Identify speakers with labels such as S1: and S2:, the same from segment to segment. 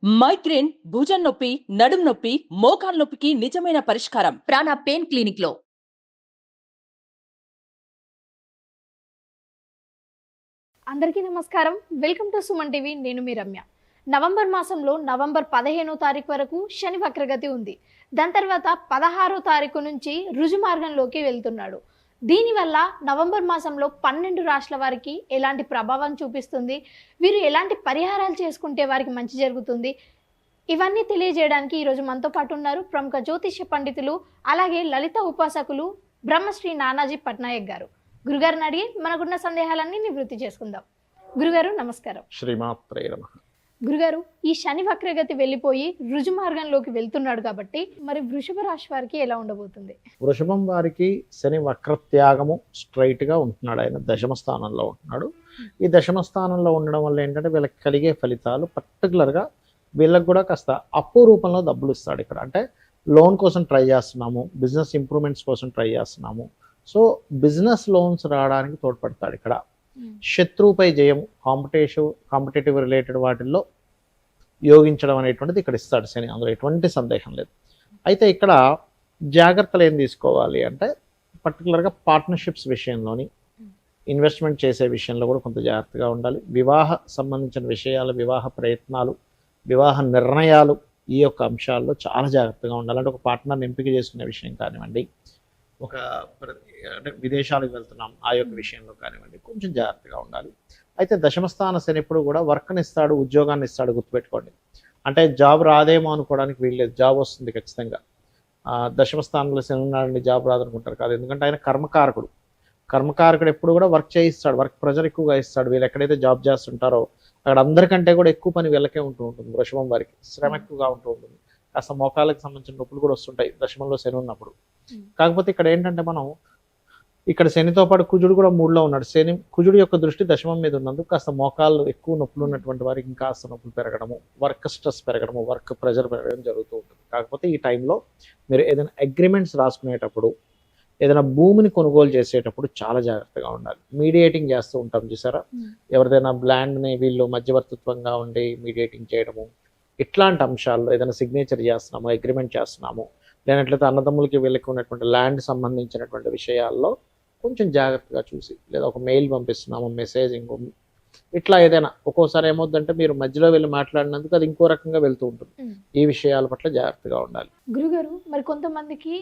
S1: Migraine, భుజం నొప్పి, నడుం నొప్పి, మోకాలు నొప్పికి నిజమైన పరిష్కారం ప్రాణ పెయిన్ క్లినిక్ లో.
S2: అందరికీ నమస్కారం. Welcome to Suman TV. నేను మీ రమ్య. నవంబర్ మాసంలో నవంబర్ 15వ తారీఖు వరకు శని వక్రగతి ఉంది. దాని తర్వాత 16వ తారీఖు నుంచి రుజు మార్గంలోకి వెళ్తున్నాడు. దీనివల్ల నవంబర్ మాసంలో 12 రాష్ట్రాల వారికి ఎలాంటి ప్రభావం చూపిస్తుంది, వీరు ఎలాంటి పరిహారాలు చేసుకుంటే వారికి మంచి జరుగుతుంది, ఇవన్నీ తెలియజేయడానికి ఈరోజు మనతో పాటు ఉన్నారు ప్రముఖ జ్యోతిష్య పండితులు, అలాగే లలిత ఉపాసకులు బ్రహ్మశ్రీ నానాజీ పట్నాయక్ గారు. గురుగారిని అడిగి మనకున్న సందేహాలన్నీ నివృత్తి చేసుకుందాం. గురుగారు నమస్కారం.
S3: శ్రీమాత్రే నమః.
S2: గురుగారు, ఈ శని వక్రగతి వెళ్ళిపోయి రుజు మార్గంలోకి వెళ్తున్నాడు కాబట్టి మరి వృషభ రాశి వారికి ఎలా ఉండబోతుంది?
S3: వృషభం వారికి శని వక్రత్యాగము స్ట్రైట్ గా ఉంటున్నాడు. ఆయన దశమ స్థానంలో ఉంటున్నాడు. ఈ దశమ స్థానంలో ఉండడం వల్ల ఏంటంటే వీళ్ళకి కలిగే ఫలితాలు పర్టికులర్ గా వీళ్ళకి కూడా కాస్త అప్పు రూపంలో డబ్బులు ఇస్తాడు. ఇక్కడ అంటే లోన్ కోసం ట్రై చేస్తున్నాము, బిజినెస్ ఇంప్రూవ్మెంట్స్ కోసం ట్రై చేస్తున్నాము, సో బిజినెస్ లోన్స్ రావడానికి తోడ్పడతాడు. ఇక్కడ శత్రువుపై జయం, కాంపిటేటివ్ రిలేటెడ్ వాటిల్లో యోగించడం అనేటువంటిది ఇక్కడ ఇస్తాడు శని, అందులో ఎటువంటి సందేహం లేదు. అయితే ఇక్కడ జాగ్రత్తలు ఏం తీసుకోవాలి అంటే పర్టికులర్గా పార్ట్నర్షిప్స్ విషయంలోని, ఇన్వెస్ట్మెంట్ చేసే విషయంలో కూడా కొంత జాగ్రత్తగా ఉండాలి. వివాహ సంబంధించిన విషయాలు, వివాహ ప్రయత్నాలు, వివాహ నిర్ణయాలు, ఈ యొక్క అంశాల్లో చాలా జాగ్రత్తగా ఉండాలి. అంటే ఒక పార్ట్నర్ని ఎంపిక చేసుకునే విషయం కానివ్వండి, అంటే విదేశాలకు వెళ్తున్నాం ఆ యొక్క విషయంలో కానివ్వండి, కొంచెం జాగ్రత్తగా ఉండాలి. అయితే దశమస్థాన శని ఎప్పుడు కూడా వర్క్ని ఇస్తాడు, ఉద్యోగాన్ని ఇస్తాడు, గుర్తుపెట్టుకోండి. అంటే జాబ్ రాదేమో అనుకోవడానికి వీల్లేదు, జాబ్ వస్తుంది ఖచ్చితంగా. దశమస్థానంలో శని ఉన్నాడని జాబ్ రాదనుకుంటారు కాదు, ఎందుకంటే ఆయన కర్మకారకుడు ఎప్పుడు కూడా వర్క్ చేయిస్తాడు, వర్క్ ప్రెజర్ ఎక్కువగా ఇస్తాడు. వీళ్ళు ఎక్కడైతే జాబ్ చేస్తుంటారో అక్కడ అందరికంటే కూడా ఎక్కువ పని వీళ్ళకే ఉంటుంది. వృషభం వారికి శ్రమ ఎక్కువగా ఉంటుంది. కాస్త మోకాలకు సంబంధించిన నొప్పులు కూడా వస్తుంటాయి దశమంలో శని ఉన్నప్పుడు. కాకపోతే ఇక్కడ ఏంటంటే మనం ఇక్కడ శనితో పాటు కుజుడు కూడా 3లో ఉన్నాడు. కుజుడు యొక్క దృష్టి దశమం మీద ఉన్నందుకు కాస్త మోకాళ్ళు ఎక్కువ నొప్పులు ఉన్నటువంటి వారికి ఇంకాస్త నొప్పులు పెరగడము, వర్క్ స్ట్రెస్ పెరగడము, వర్క్ ప్రెజర్ పెరగడం జరుగుతూ ఉంటుంది. కాకపోతే ఈ టైంలో మీరు ఏదైనా అగ్రిమెంట్స్ రాసుకునేటప్పుడు, ఏదైనా భూమిని కొనుగోలు చేసేటప్పుడు చాలా జాగ్రత్తగా ఉండాలి. మీడియేటింగ్ చేస్తూ ఉంటాం చూసారా, ఎవరిదైనా ల్యాండ్ని వీళ్ళు మధ్యవర్తిత్వంగా ఉండి మీడియేటింగ్ చేయడము, ఇట్లాంటి అంశాల్లో ఏదైనా సిగ్నేచర్ చేస్తున్నాము, అగ్రిమెంట్ చేస్తున్నాము, లేనట్లయితే అన్నదమ్ములకి వీళ్ళకి ఉన్నటువంటి ల్యాండ్ సంబంధించినటువంటి విషయాల్లో కొంచెం జాగ్రత్తగా చూసి, లేదా ఒక మెయిల్ పంపిస్తున్నాము, మెసేజింగ్, ఇట్లా ఏదైనా ఒక్కోసారి ఏమవుతుందంటే మీరు మధ్యలో వెళ్ళి మాట్లాడినందుకు అది ఇంకో రకంగా వెళ్తూ ఉంటుంది. ఈ విషయాల పట్ల జాగ్రత్తగా ఉండాలి.
S2: గురుగారు, మరి కొంతమందికి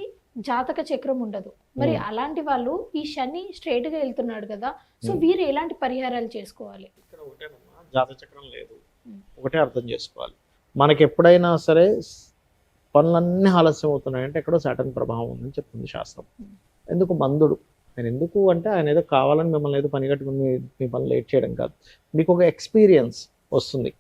S2: జాతక చక్రం ఉండదు, మరి అలాంటి వాళ్ళు ఈ శని స్ట్రైట్ గా వెళ్తున్నాడు కదా, సో వీరు ఎలాంటి పరిహారాలు చేసుకోవాలి?
S3: ఇక్కడ ఒకటేనమ్మా, జాతక చక్రం లేదు, ఒకటే అర్థం చేసుకోవాలి. మనకి ఎప్పుడైనా సరే పనులన్నీ ఆలస్యం అవుతున్నాయంటే ఎక్కడో సాటర్న్ ప్రభావం ఉందని చెప్తుంది శాస్త్రం. ఎందుకు మందుడు ఆయన ఎందుకు అంటే ఆయన ఏదో కావాలని మిమ్మల్ని ఏదో పని కట్టుకుని మీ పని లేట్ చేయడం కాదు, మీకు ఒక ఎక్స్పీరియన్స్ వస్తుంది.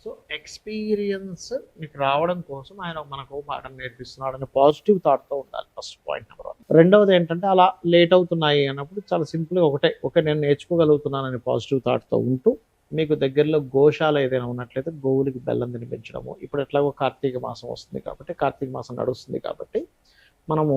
S3: సో ఎక్స్పీరియన్స్ మీకు రావడం కోసం ఆయన మనకు పాఠం నేర్పిస్తున్నాడు అనే పాజిటివ్ థాట్తో ఉండాలి. First point number 1. రెండవది ఏంటంటే అలా లేట్ అవుతున్నాయి అన్నప్పుడు చాలా సింపుల్గా ఒకటే నేను నేర్చుకోగలుగుతున్నాను అనే పాజిటివ్ థాట్తో ఉంటూ, మీకు దగ్గరలో గోశాల ఏదైనా ఉన్నట్లయితే గోవులకి బెల్లం తినిపించడము. ఇప్పుడు ఎట్లాగో కార్తీక మాసం వస్తుంది కాబట్టి, కార్తీక మాసం నడుస్తుంది కాబట్టి మనము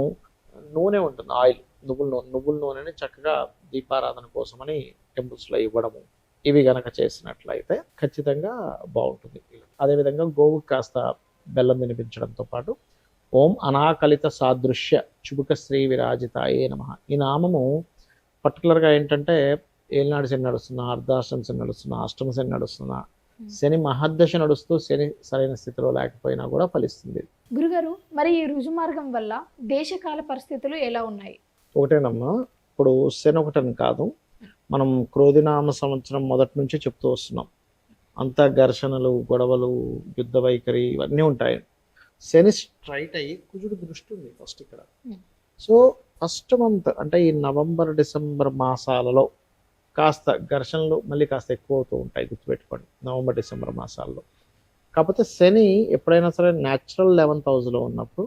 S3: నూనె ఉంటుంది, ఆయిల్, నువ్వుల నూనెని చక్కగా దీపారాధన కోసమని టెంపుల్స్లో ఇవ్వడము, ఇవి గనక చేసినట్లయితే ఖచ్చితంగా బాగుంటుంది. అదేవిధంగా గోవుకి కాస్త బెల్లం తినిపించడంతో పాటు ఓం అనాకలిత సాదృశ్య చుబుక శ్రీ విరాజితాయే నమః, ఈ నామము పర్టికులర్గా ఏంటంటే ఏలినాడు శని నడుస్తున్నా, అర్ధాష్టమ శని నడుస్తున్నా, అష్టమ శని నడుస్తున్నా, శని మహద్దశ నడుస్తూ శని సరైన స్థితిలో లేకపోయినా కూడా ఫలిస్తుంది.
S2: గురుగారు, మరి ఈ రుజు మార్గం వల్ల దేశకాల పరిస్థితులు ఎలా ఉన్నాయి?
S3: ఒకటేనమ్మా, ఇప్పుడు శని ఒకటని కాదు, మనం క్రోధినామ సంవత్సరం మొదటి నుంచి చెప్తూ వస్తున్నాం. అంతా ఘర్షణలు, గొడవలు, యుద్ధ వైఖరి ఇవన్నీ ఉంటాయి. శని స్ట్రైట్ అయ్యి కుజుడు దృష్టి ఉంది ఫస్ట్ ఇక్కడ. సో ఫస్ట్ మంత్ అంటే ఈ నవంబర్ డిసెంబర్ మాసాలలో కాస్త ఘర్షణలు మళ్ళీ కాస్త ఎక్కువ అవుతూ ఉంటాయి, గుర్తుపెట్టుకోండి, నవంబర్ డిసెంబర్ మాసాల్లో. కాకపోతే శని ఎప్పుడైనా సరే న్యాచురల్ 11th హౌస్లో ఉన్నప్పుడు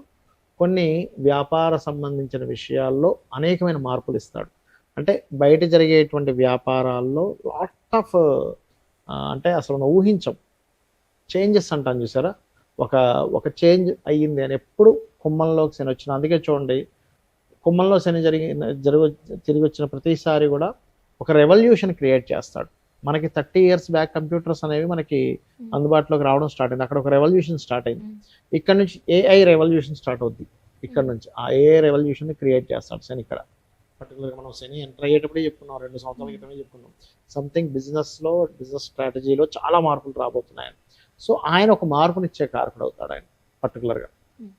S3: కొన్ని వ్యాపార సంబంధించిన విషయాల్లో అనేకమైన మార్పులు ఇస్తాడు. అంటే బయట జరిగేటువంటి వ్యాపారాల్లో లాట్ ఆఫ్ అంటే అసలు మనం ఊహించం చేంజెస్ అంటాం చూసారా, ఒక చేంజ్ అయ్యింది అని ఎప్పుడు కుంభంలోకి శని వచ్చిన. అందుకే చూడండి, కుంభంలో శని తిరిగి వచ్చిన ప్రతిసారి కూడా ఒక రెవల్యూషన్ క్రియేట్ చేస్తాడు. మనకి 30 years బ్యాక్ కంప్యూటర్స్ అనేవి మనకి అందుబాటులోకి రావడం స్టార్ట్ అయింది. అక్కడ ఒక రెవల్యూషన్ స్టార్ట్ అయింది. ఇక్కడ నుంచి ఏఐ రెవల్యూషన్ స్టార్ట్ అవుద్ది. ఇక్కడ నుంచి ఆ ఏఐ రెవల్యూషన్ ని క్రియేట్ చేస్తాడు శని. ఇక్కడ పర్టికులర్గా మనం శని ఎంటర్ అయ్యేటప్పుడే చెప్పుకున్నాం, 2 సంవత్సరాల క్రితమే చెప్పుకున్నాం, సంథింగ్ బిజినెస్ స్ట్రాటజీలో చాలా మార్పులు రాబోతున్నాయని. సో ఆయన ఒక మార్పునిచ్చే కారకుడు అవుతాడు ఆయన పర్టికులర్గా.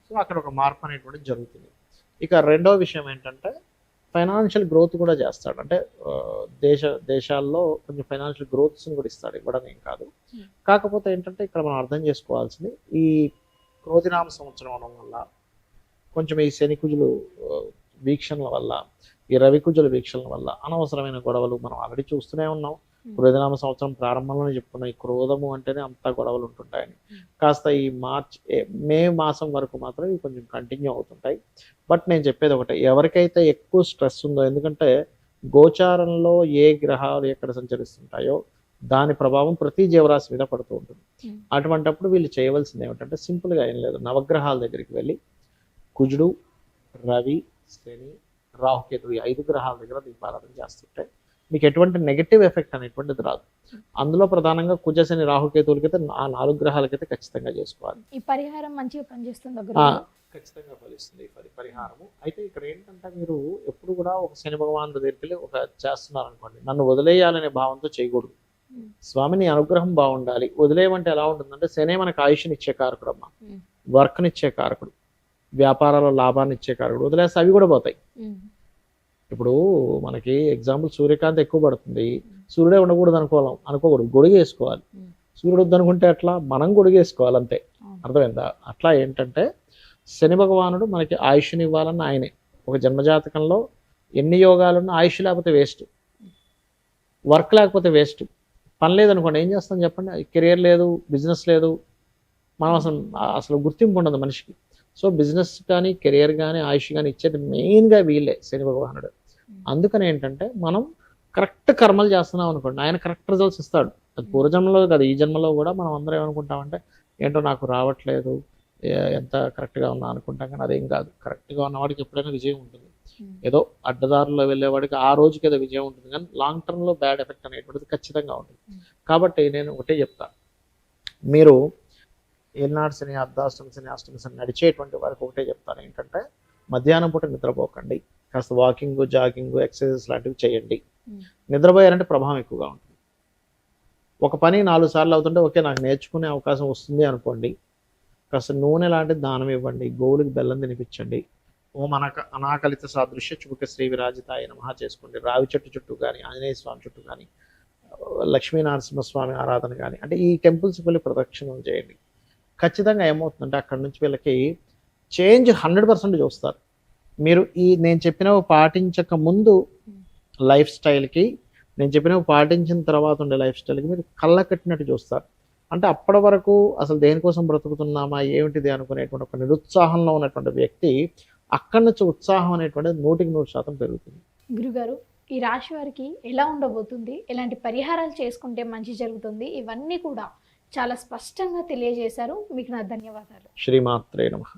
S3: సో అక్కడ ఒక మార్పు అనేటువంటిది జరుగుతుంది. ఇక రెండో విషయం ఏంటంటే ఫైనాన్షియల్ గ్రోత్ కూడా చేస్తాడు. అంటే దేశాల్లో కొంచెం ఫైనాన్షియల్ గ్రోత్స్ని కూడా ఇస్తాడు, ఇవ్వడం ఏం కాదు. కాకపోతే ఏంటంటే ఇక్కడ మనం అర్థం చేసుకోవాల్సింది, ఈ క్రోధినామ సంవత్సరం అవడం వల్ల కొంచెం ఈ శనికుజులు వీక్షణల వల్ల, ఈ రవికుజుల వీక్షణల వల్ల అనవసరమైన గొడవలు మనం ఆల్రెడీ చూస్తూనే ఉన్నాం. క్రోధినామ సంవత్సరం ప్రారంభంలోనే చెప్పుకున్నాం, ఈ క్రోధము అంటేనే అంతా గొడవలు ఉంటుంటాయని. కాస్త ఈ మే మాసం వరకు మాత్రం ఇవి కొంచెం కంటిన్యూ అవుతుంటాయి. బట్ నేను చెప్పేది ఒకటే, ఎవరికైతే ఎక్కువ స్ట్రెస్ ఉందో, ఎందుకంటే గోచారంలో ఏ గ్రహాలు ఎక్కడ సంచరిస్తుంటాయో దాని ప్రభావం ప్రతి జీవరాశి మీద పడుతూ ఉంటుంది. అటువంటప్పుడు వీళ్ళు చేయవలసింది ఏమిటంటే సింపుల్గా ఏం లేదు, నవగ్రహాల దగ్గరికి వెళ్ళి కుజుడు, రవి, శని, రాహుకేతు, ఈ 5 గ్రహాల దగ్గర దీపారాధన చేస్తుంటే మీకు ఎటువంటి నెగటివ్ ఎఫెక్ట్ అనేటువంటిది రాదు. అందులో ప్రధానంగా కుజ, శని, రాహుకేతువులకైతే ఆ 4 గ్రహాలకైతే ఖచ్చితంగా చేసుకోవాలి.
S2: ఈ పరిహారం మంచిగా పనిచేస్తుంది,
S3: ఖచ్చితంగా ఫలిస్తుంది ఈ పరిహారము. అయితే ఇక్కడ ఏంటంటే మీరు ఎప్పుడు కూడా ఒక శని భగవాన్ దగ్గరికి వెళ్ళి ఒక చేస్తున్నారు అనుకోండి, నన్ను వదిలేయాలనే భావంతో చేయకూడదు. స్వామి నీ అనుగ్రహం బాగుండాలి. వదిలేయమంటే ఎలా ఉంటుందంటే, శనే మనకు ఆయుష్ని ఇచ్చే కారకుడు అమ్మా, వర్క్నిచ్చే కారకుడు, వ్యాపారాల్లో లాభాన్ని ఇచ్చే కారకుడు. వదిలేస్తే అవి కూడా పోతాయి. ఇప్పుడు మనకి ఎగ్జాంపుల్ సూర్యకాంతి ఎక్కువ పడుతుంది, సూర్యుడే ఉండకూడదు అనుకోకూడదు, గొడుగు వేసుకోవాలి. సూర్యుడు వద్దనుకుంటే అట్లా మనం గొడుగు వేసుకోవాలి, అంతే. అర్థమైందా? అట్లా ఏంటంటే శని భగవానుడు మనకి ఆయుష్ని ఇవ్వాలన్న ఆయనే. ఒక జన్మజాతకంలో ఎన్ని యోగాలున్నా ఆయుష్ లేకపోతే వేస్ట్, వర్క్ లేకపోతే వేస్ట్. పని లేదనుకోండి ఏం చేస్తాం చెప్పండి, కెరియర్ లేదు, బిజినెస్ లేదు, మనం అసలు గుర్తింపు ఉండదు మనిషికి. సో బిజినెస్ కానీ కెరియర్ కానీ ఆయుష్ కానీ ఇచ్చేది మెయిన్గా వీళ్ళే, శని భగవానుడు. అందుకని ఏంటంటే మనం కరెక్ట్ కర్మలు చేస్తున్నాం అనుకోండి, ఆయన కరెక్ట్ రిజల్ట్స్ ఇస్తాడు. అది పూర్వజన్మలో కదా, ఈ జన్మలో కూడా మనం అందరం ఏమనుకుంటామంటే ఏంటో నాకు రావట్లేదు, ఎంత కరెక్ట్గా ఉన్నా అనుకుంటాం. కానీ అదేం కాదు, కరెక్ట్గా ఉన్నవాడికి ఎప్పుడైనా విజయం ఉంటుంది. ఏదో అడ్డదారుల్లో వెళ్ళేవాడికి ఆ రోజుకి ఏదో విజయం ఉంటుంది, కానీ లాంగ్ టర్మ్లో బ్యాడ్ ఎఫెక్ట్ అనేటువంటిది ఖచ్చితంగా ఉంటుంది. కాబట్టి నేను ఒకటే చెప్తాను, మీరు ఏనాడు శని, అర్ధాష్టమి శని, అష్టమి శని నడిచేటువంటి వారికి ఒకటే చెప్తాను ఏంటంటే, మధ్యాహ్నం పూట నిద్రపోకండి, కాస్త వాకింగ్, జాగింగ్, ఎక్సర్సైజెస్ లాంటివి చేయండి. నిద్రపోయారంటే ప్రభావం ఎక్కువగా ఉంటుంది. ఒక పని 4 సార్లు అవుతుంటే ఓకే నాకు నేర్చుకునే అవకాశం వస్తుంది అనుకోండి, కాస్త నూనె లాంటి దానం ఇవ్వండి, గోవులకి బెల్లం తినిపించండి, ఓం అనాకలిత సాదృశ్య చుబుక శ్రీ విరాజితాయ నమః చేసుకోండి. రావి చెట్టు చుట్టూ కానీ, ఆంజనేయ స్వామి చుట్టూ కానీ, లక్ష్మీనరసింహస్వామి ఆరాధన కానీ, అంటే ఈ టెంపుల్స్కి వెళ్ళి ప్రదక్షిణం చేయండి. ఖచ్చితంగా ఏమవుతుందంటే అక్కడ నుంచి వీళ్ళకి చేంజ్ 100% చూస్తారు. మీరు ఈ నేను చెప్పినవి పాటించక ముందు లైఫ్ స్టైల్కి, నేను చెప్పినవి పాటించిన తర్వాత ఉండే లైఫ్ స్టైల్కి మీరు కళ్ళ కట్టినట్టు చూస్తారు. అంటే అప్పటి వరకు అసలు దేనికోసం బ్రతుకుతున్నామా ఏమిటిది అనుకునేటువంటి ఒక నిరుత్సాహంలో ఉన్నటువంటి వ్యక్తి అక్కడి నుంచి ఉత్సాహం అనేటువంటిది 100% పెరుగుతుంది.
S2: గురుగారు, ఈ రాశి వారికి ఎలా ఉండబోతుంది, ఎలాంటి పరిహారాలు చేసుకుంటే మంచి జరుగుతుంది, ఇవన్నీ కూడా చాలా స్పష్టంగా తెలియజేశారు. మీకు నా ధన్యవాదాలు.
S3: శ్రీమాత్రే నమః.